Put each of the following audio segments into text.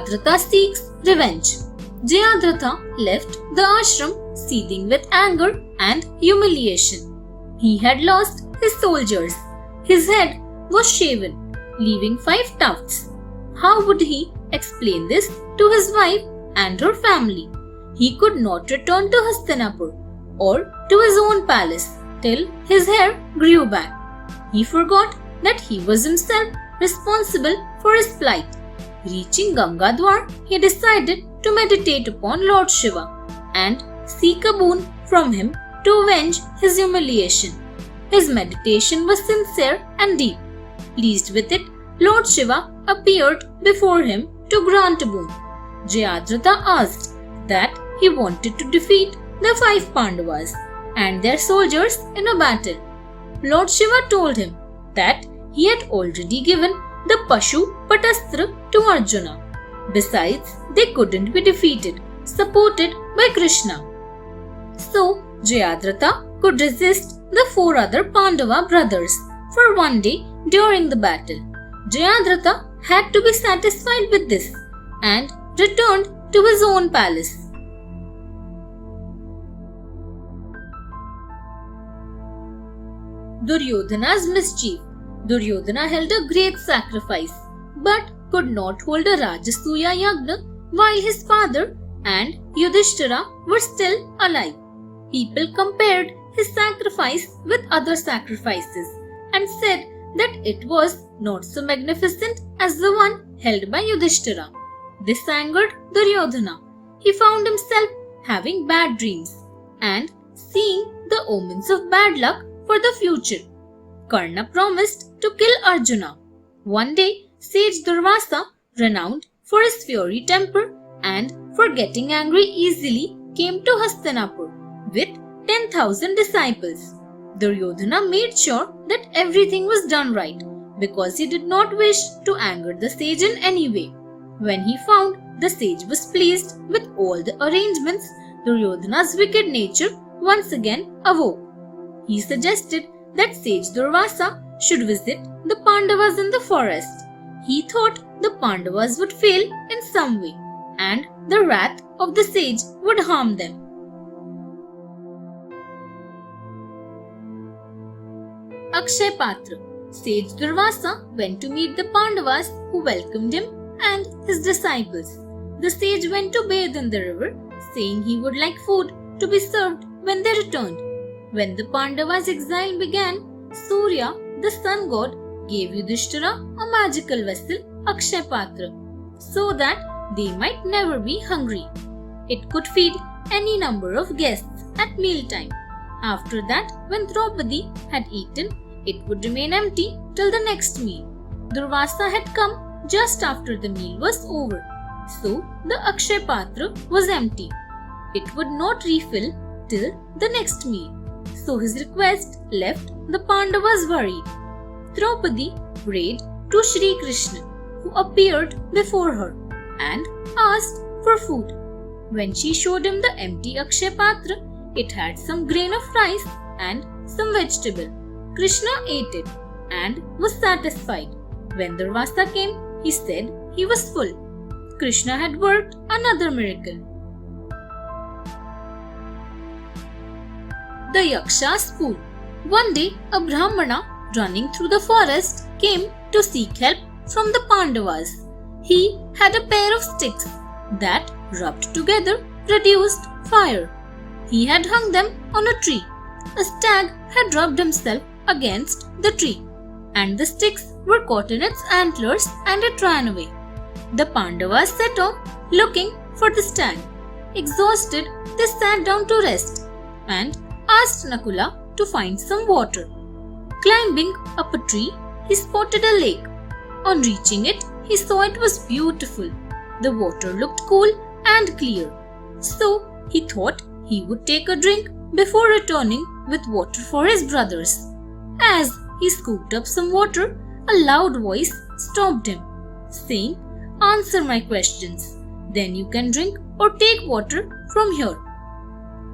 Jayadratha seeks revenge. Jayadratha left the ashram seething with anger and humiliation. He had lost his soldiers. His head was shaven, leaving 5 tufts. How would he explain this to his wife and her family? He could not return to Hastinapur or to his own palace till his hair grew back. He forgot that he was himself responsible for his plight. Reaching Gangadwar, he decided to meditate upon Lord Shiva and seek a boon from him to avenge his humiliation. His meditation was sincere and deep. Pleased with it, Lord Shiva appeared before him to grant a boon. Jayadratha asked that he wanted to defeat the 5 Pandavas and their soldiers in a battle. Lord Shiva told him that he had already given the Pashu Patastra to Arjuna. Besides, they couldn't be defeated, supported by Krishna. So, Jayadratha could resist the 4 other Pandava brothers for one day during the battle. Jayadratha had to be satisfied with this and returned to his own palace. Duryodhana's mischief. Duryodhana held a great sacrifice but could not hold a Rajasuya Yagna while his father and Yudhishthira were still alive. People compared his sacrifice with other sacrifices and said that it was not so magnificent as the one held by Yudhishthira. This angered Duryodhana. He found himself having bad dreams and seeing the omens of bad luck for the future. Karna promised to kill Arjuna. One day, sage Durvasa, renowned for his fiery temper and for getting angry easily, came to Hastinapur with 10,000 disciples. Duryodhana made sure that everything was done right because he did not wish to anger the sage in any way. When he found the sage was pleased with all the arrangements, Duryodhana's wicked nature once again awoke. He suggested that sage Durvasa should visit the Pandavas in the forest. He thought the Pandavas would fail in some way and the wrath of the sage would harm them. Akshay Patra. Sage Durvasa went to meet the Pandavas who welcomed him and his disciples. The sage went to bathe in the river, saying he would like food to be served when they returned. When the Pandavas' exile began, Surya, the sun god, gave Yudhishthira a magical vessel, Akshay Patra, so that they might never be hungry. It could feed any number of guests at mealtime. After that, when Draupadi had eaten, it would remain empty till the next meal. Durvasa had come just after the meal was over, so the Akshay Patra was empty. It would not refill till the next meal, so his request left the Pandavas worried. Draupadi prayed to Shri Krishna, who appeared before her and asked for food. When she showed him the empty Akshay Patra, it had some grain of rice and some vegetable. Krishna ate it and was satisfied. When Durvasa came, he said he was full. Krishna had worked another miracle. The Yaksha's Food. One day, a Brahmana running through the forest came to seek help from the Pandavas. He had a pair of sticks that, rubbed together, produced fire. He had hung them on a tree. A stag had rubbed himself against the tree, and the sticks were caught in its antlers and it ran away. The Pandavas set off looking for the stag. Exhausted, they sat down to rest and asked Nakula to find some water. Climbing up a tree, he spotted a lake. On reaching it, he saw it was beautiful. The water looked cool and clear. So, he thought he would take a drink before returning with water for his brothers. As he scooped up some water, a loud voice stopped him, saying, "Answer my questions. Then you can drink or take water from here."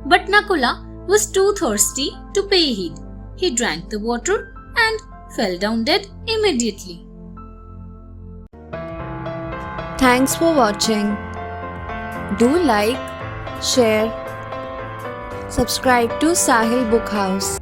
But Nakula was too thirsty to pay heed. He drank the water and fell down dead immediately. Thanks for watching. Do like, share, subscribe to Sahil Book House.